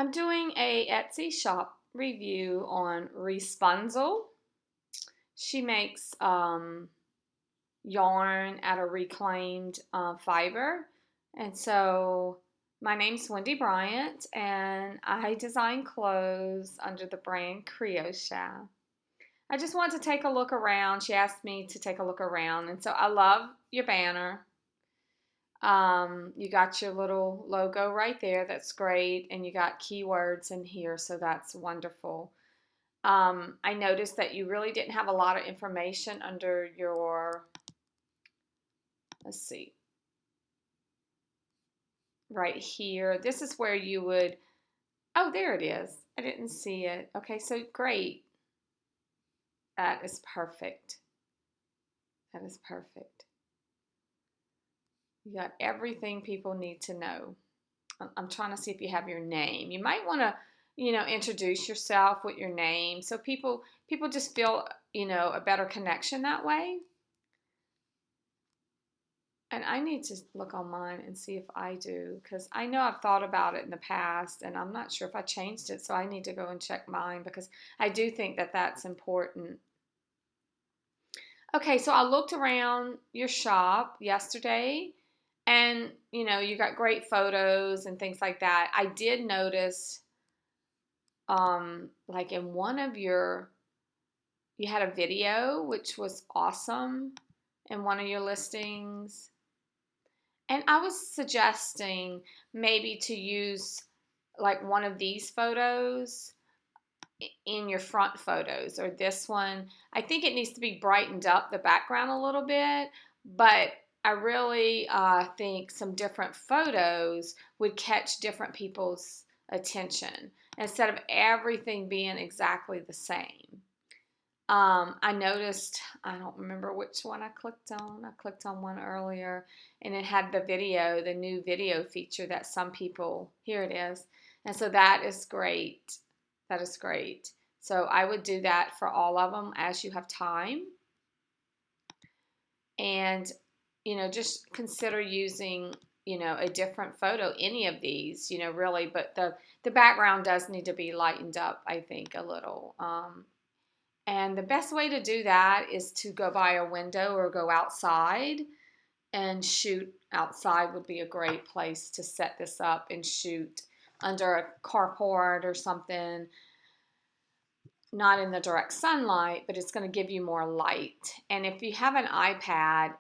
I'm doing a Etsy shop review on ReSPUNzel. She makes yarn out of reclaimed fiber. And so my name's Wendy Bryant, and I design clothes under the brand Creosha. I just wanted to take a look around. She asked me to take a look around, and so I love your banner. You got your little logo right there. That's great. And you got keywords in here, so that's wonderful. I noticed that you really didn't have a lot of information under your, let's see, right here. This is where you would, oh, there it is. I didn't see it. Okay, so great. That is perfect. That is perfect. You got everything people need to know. I'm trying to see if you have your name. You might want to, introduce yourself with your name so people just feel, a better connection that way. And I need to look on mine and see if I do, because I know I've thought about it in the past and I'm not sure if I changed it, so I need to go and check mine because I do think that that's important. Okay, so I looked around your shop yesterday and you got great photos and things like that. I did notice like in one of you had a video which was awesome in one of your listings. And I was suggesting maybe to use like one of these photos in your front photos, or this one. I think it needs to be brightened up the background a little bit, but I really think some different photos would catch different people's attention instead of everything being exactly the same. I noticed, I don't remember which one I clicked on. I clicked on one earlier and it had the video, the new video feature that some people, here it is. And so that is great. That is great. So I would do that for all of them as you have time. And, just consider using, a different photo, any of these, really. But the background does need to be lightened up, I think, a little. And the best way to do that is to go by a window or go outside and shoot. Outside would be a great place to set this up and shoot under a carport or something, not in the direct sunlight, but it's going to give you more light. And if you have an iPad,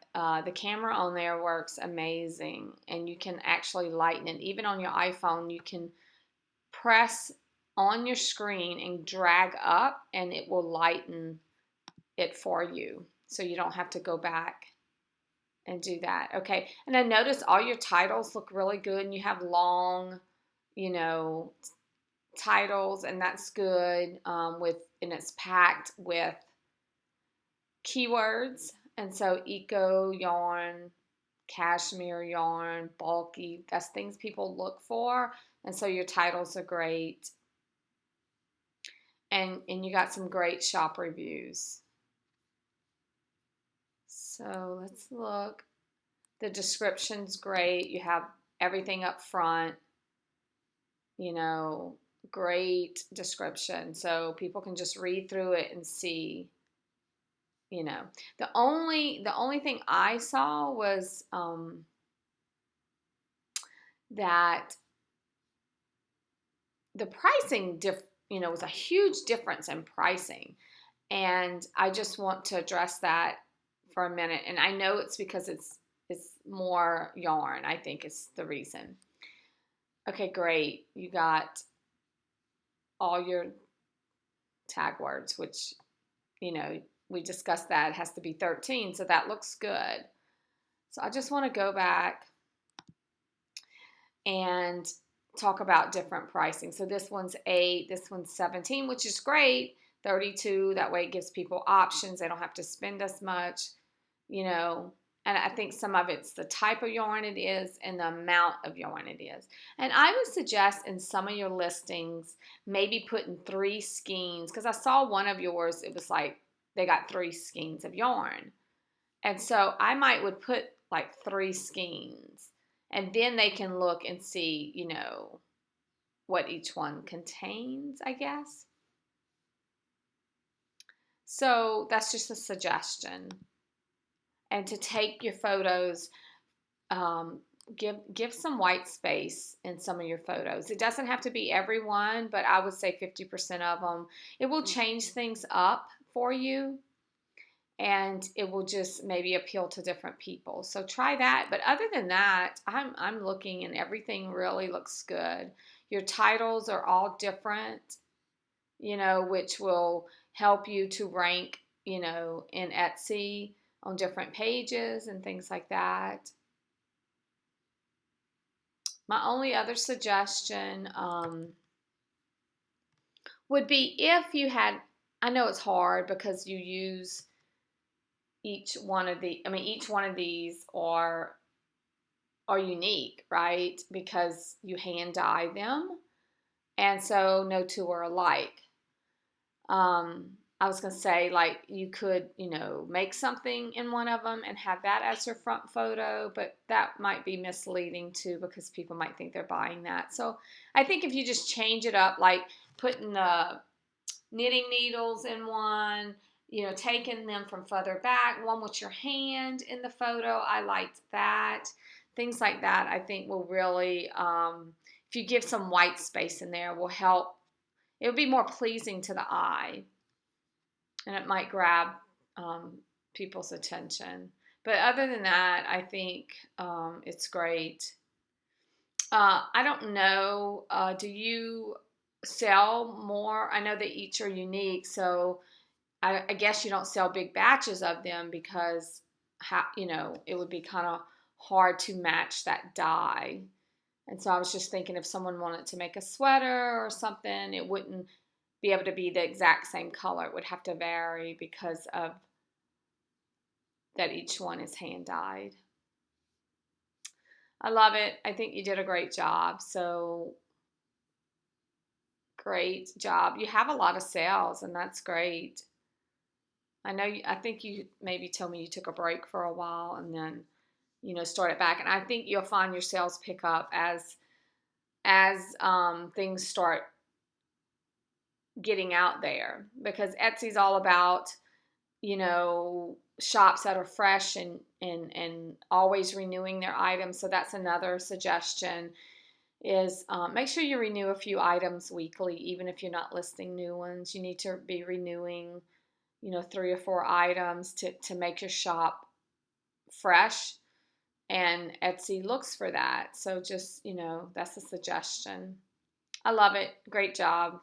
the camera on there works amazing, and you can actually lighten it. Even on your iPhone, you can press on your screen and drag up and it will lighten it for you, so you don't have to go back and do that. Okay, and I notice all your titles look really good and you have long, you know, titles, and that's good, and it's packed with keywords. And so eco yarn, cashmere yarn, bulky, that's things people look for, and so your titles are great. And you got some great shop reviews. So let's look. The description's great. You have everything up front, you know, great description. So people can just read through it and see, you know. The only thing I saw was that the pricing was a huge difference in pricing. And I just want to address that for a minute. And I know it's because it's more yarn. I think is the reason. Okay, great. You got all your tag words, which, we discussed that. It has to be 13, so that looks good. So I just want to go back and talk about different pricing. So this one's 8, this one's 17, which is great. 32, that way it gives people options. They don't have to spend as much, and I think some of it's the type of yarn it is and the amount of yarn it is. And I would suggest in some of your listings, maybe putting 3 skeins, because I saw one of yours, it was like they got 3 skeins of yarn. And so I would put like 3 skeins, and then they can look and see, what each one contains, I guess. So that's just a suggestion. And to take your photos, um, give some white space in some of your photos. It doesn't have to be everyone, but I would say 50% of them. It will change things up for you, and it will just maybe appeal to different people. So try that. But other than that, I'm looking and everything really looks good. Your titles are all different, which will help you to rank, in Etsy on different pages and things like that. My only other suggestion would be if you had, I know it's hard because you use each one of these are unique, right? Because you hand dye them, and so no two are alike. I was going to say, like, you could, make something in one of them and have that as your front photo, but that might be misleading too because people might think they're buying that. So I think if you just change it up, like putting the knitting needles in one, taking them from further back, one with your hand in the photo, I liked that. Things like that I think will really, if you give some white space in there, will help. It'll be more pleasing to the eye, and it might grab people's attention. But other than that, I think it's great. I don't know. Do you sell more? I know that each are unique, so I guess you don't sell big batches of them because it would be kind of hard to match that dye. And so I was just thinking if someone wanted to make a sweater or something, it wouldn't be able to be the exact same color. It would have to vary because of that each one is hand dyed. I love it. I think you did a great job. So great job. You have a lot of sales, and that's great. I think you maybe told me you took a break for a while and then, started back. And I think you'll find your sales pick up as things start getting out there, because Etsy's all about, shops that are fresh and always renewing their items. So that's another suggestion is make sure you renew a few items weekly, even if you're not listing new ones. You need to be renewing, 3 or 4 items to make your shop fresh, and Etsy looks for that. So just, that's a suggestion. I love it. Great job.